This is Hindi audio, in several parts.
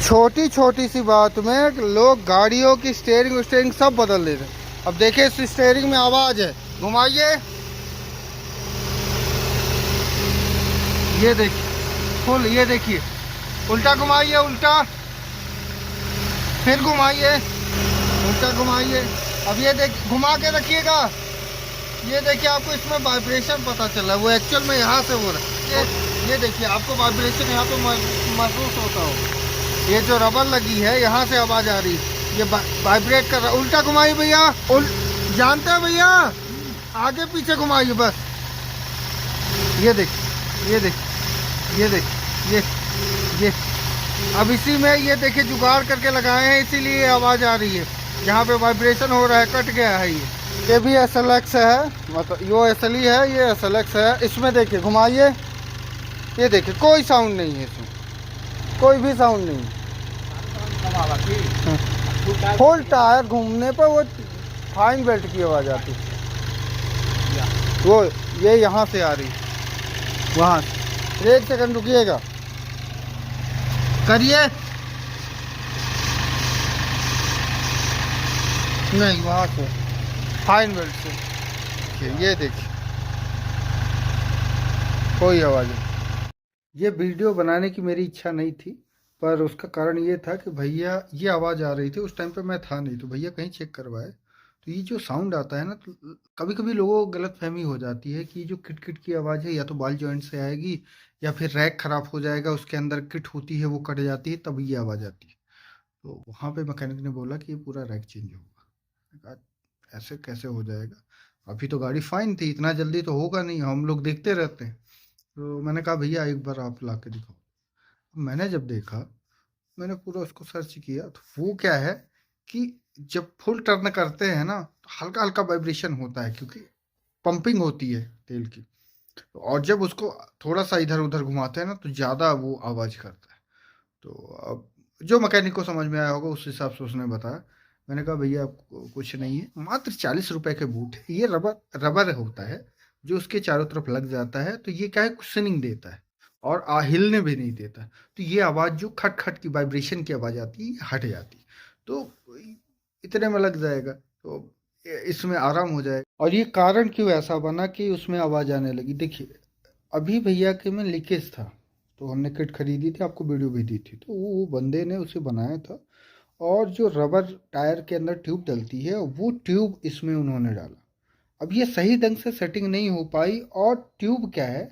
छोटी छोटी सी बात में लोग गाड़ियों की स्टेयरिंग सब बदल देते हैं। अब देखिए इस स्टेयरिंग में आवाज़ है, घुमाइए, ये देखिए फुल, ये देखिए उल्टा घुमाइए, उल्टा, फिर घुमाइए, उल्टा घुमाइए। अब ये देख, घुमा के रखिएगा, ये देखिए आपको इसमें वाइब्रेशन पता चला, वो एक्चुअल में यहाँ से हो रहा है। ये देखिए आपको वाइब्रेशन यहाँ पे महसूस होता हो। ये जो रबर लगी है यहाँ से आवाज़ आ रही है, ये वाइब्रेट कर रहा है। उल्टा घुमाइए भैया, जानते हैं भैया, आगे पीछे घुमाइए बस। ये देखिए, ये देखिए, ये देखिए, ये अब इसी में ये देखिए जुगाड़ करके लगाए हैं, इसीलिए आवाज़ आ रही है। यहाँ पे वाइब्रेशन हो रहा है, कट गया है। ये भी SLX है, मतलब यो SLE है, ये SLX है। इसमें देखिए घुमाइए, ये देखिए कोई साउंड नहीं है इसमें, कोई भी साउंड नहीं। फुल टायर घूमने पर वो फाइन बेल्ट की आवाज़ आती है, वो ये यहाँ से आ रही, वहाँ से। एक सेकंड रुकिएगा, करिए, नहीं वहाँ से फाइन बेल्ट से। ये देखिए कोई आवाज़ नहीं। ये वीडियो बनाने की मेरी इच्छा नहीं थी, पर उसका कारण ये था कि भैया ये आवाज़ आ रही थी, उस टाइम पे मैं था नहीं, तो भैया कहीं चेक करवाए। तो ये जो साउंड आता है ना, तो कभी कभी लोगों को गलत फहमी हो जाती है कि ये जो किट किट की आवाज़ है या तो बॉल जॉइंट से आएगी, या फिर रैक ख़राब हो जाएगा, उसके अंदर किट होती है वो कट जाती है, तब ये आवाज़ आती है। तो वहाँ पे मैकेनिक ने बोला कि ये पूरा रैक चेंज होगा। मैंने कहा, ऐसे कैसे हो जाएगा, अभी तो गाड़ी फाइन थी, इतना जल्दी तो होगा नहीं, हम लोग देखते रहते हैं। तो मैंने कहा भैया एक बार आप ला के दिखाओ। मैंने जब देखा, मैंने पूरा उसको सर्च किया, तो वो क्या है कि जब फुल टर्न करते हैं ना, तो हल्का हल्का वाइब्रेशन होता है, क्योंकि पंपिंग होती है तेल की। और जब उसको थोड़ा सा इधर उधर घुमाते हैं ना, तो ज़्यादा वो आवाज़ करता है। तो अब जो मैकेनिक को समझ में आया होगा उस हिसाब से उसने बताया। मैंने कहा भैया कुछ नहीं है, मात्र 40 रुपए के बूट है, ये रबर रबर होता है जो उसके चारों तरफ लग जाता है, तो ये क्या है, कुशनिंग देता है और हिलने भी नहीं देता। तो ये आवाज़ जो खट खट की वाइब्रेशन की आवाज़ आती है, ये हट जाती है। तो इतने में लग जाएगा, तो इसमें आराम हो जाएगा। और ये कारण क्यों ऐसा बना कि उसमें आवाज़ आने लगी, देखिए अभी भैया के में लीकेज था, तो हमने किट खरीदी थी, आपको वीडियो भी दी थी, तो वो बंदे ने उसे बनाया था। और जो रबर टायर के अंदर ट्यूब डलती है, वो ट्यूब इसमें उन्होंने डाला। अब ये सही ढंग से सेटिंग नहीं हो पाई। और ट्यूब क्या है,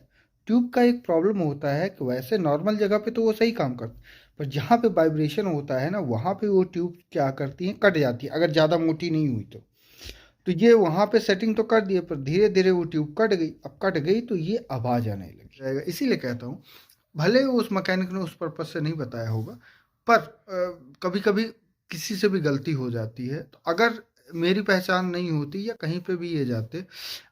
ट्यूब का एक प्रॉब्लम होता है कि वैसे नॉर्मल जगह पे तो वो सही काम करती है, पर जहाँ पे वाइब्रेशन होता है ना, वहाँ पे वो ट्यूब क्या करती है, कट जाती है, अगर ज़्यादा मोटी नहीं हुई तो ये वहाँ पे सेटिंग तो कर दिए, पर धीरे धीरे वो ट्यूब कट गई। अब कट गई तो ये आवाज़ आने लग जाएगा। इसीलिए कहता हूँ, भले उस मैकेनिक ने उस पर्पज से नहीं बताया होगा, पर कभी कभी किसी से भी गलती हो जाती है। तो अगर मेरी पहचान नहीं होती या कहीं पे भी ये जाते,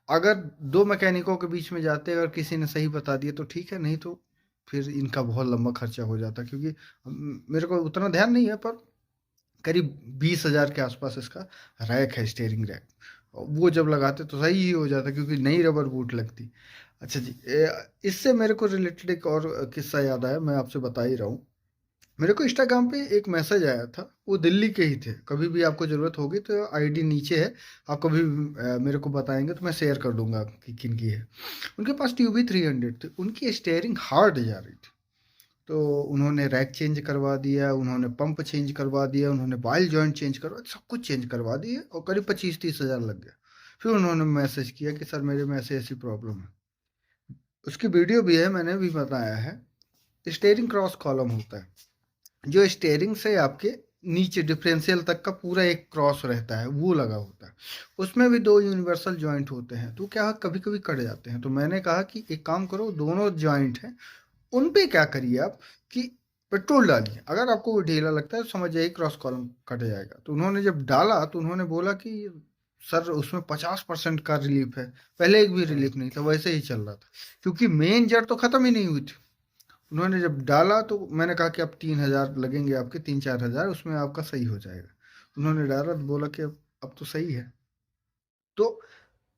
अगर दो मैकेनिकों के बीच में जाते, अगर किसी ने सही बता दिया तो ठीक है, नहीं तो फिर इनका बहुत लंबा खर्चा हो जाता, क्योंकि मेरे को उतना ध्यान नहीं है, पर करीब 20,000 के आसपास इसका रैक है, स्टेयरिंग रैक। वो जब लगाते तो सही ही हो जाता, क्योंकि नई रबर बूट लगती। अच्छा जी, इससे मेरे को रिलेटेड एक और किस्सा याद आया, मैं आपसे बता ही रहा हूँ। मेरे को इंस्टाग्राम पे एक मैसेज आया था, वो दिल्ली के ही थे। कभी भी आपको ज़रूरत होगी तो आईडी नीचे है, आप कभी भी मेरे को बताएंगे तो मैं शेयर कर दूंगा कि किन की है। उनके पास TUV 300 थी, उनकी स्टेयरिंग हार्ड जा रही थी। तो उन्होंने रैक चेंज करवा दिया, उन्होंने पंप चेंज करवा दिया, उन्होंने बॉल जॉइंट चेंज करवा, सब कुछ चेंज करवा दिए, और करीब 25-30 हज़ार लग गया। फिर उन्होंने मैसेज किया कि सर मेरे में ऐसी ऐसी प्रॉब्लम है। उसकी वीडियो भी है, मैंने भी बताया है। स्टेयरिंग क्रॉस कॉलम होता है, जो स्टेयरिंग से आपके नीचे डिफरेंशियल तक का पूरा एक क्रॉस रहता है, वो लगा होता है। उसमें भी दो यूनिवर्सल जॉइंट होते हैं, तो क्या कभी कभी कट जाते हैं। तो मैंने कहा कि एक काम करो, दोनों जॉइंट हैं उन पे क्या करिए आप कि पेट्रोल डालिए, अगर आपको वो ढीला लगता है तो समझ जाइए क्रॉस कॉलम कट जाएगा। तो उन्होंने जब डाला तो उन्होंने बोला कि सर उसमें 50% का रिलीफ है। पहले एक भी रिलीफ नहीं था, वैसे ही चल रहा था, क्योंकि मेन जड़ तो ख़त्म ही नहीं हुई थी। उन्होंने जब डाला तो मैंने कहा कि अब 3,000 लगेंगे आपके, 3-4 हज़ार, उसमें आपका सही हो जाएगा। उन्होंने डाला तो बोला कि अब तो सही है। तो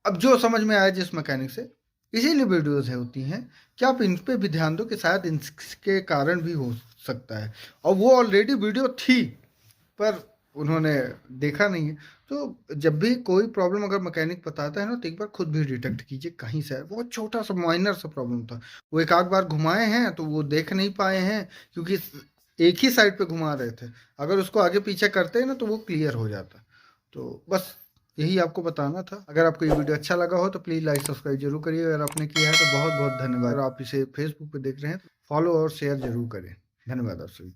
अब जो समझ में आया जिस मैकेनिक से, इसीलिए वीडियोस है होती हैं कि आप इन पे भी ध्यान दो कि शायद इनके कारण भी हो सकता है। और वो ऑलरेडी वीडियो थी पर उन्होंने देखा नहीं है। तो जब भी कोई प्रॉब्लम अगर मैकेनिक बताता है ना, तो एक बार खुद भी डिटेक्ट कीजिए कहीं से है। बहुत छोटा सा माइनर सा प्रॉब्लम था, वो एक आध बार घुमाए हैं तो वो देख नहीं पाए हैं, क्योंकि एक ही साइड पे घुमा रहे थे। अगर उसको आगे पीछे करते हैं ना तो वो क्लियर हो जाता। तो बस यही आपको बताना था। अगर आपको ये वीडियो अच्छा लगा हो तो प्लीज़ लाइक सब्सक्राइब जरूर करिए। अगर आपने किया है तो बहुत बहुत धन्यवाद। अगर आप इसे फेसबुक पे देख रहे हैं तो फॉलो और शेयर जरूर करें। धन्यवाद आप सभी।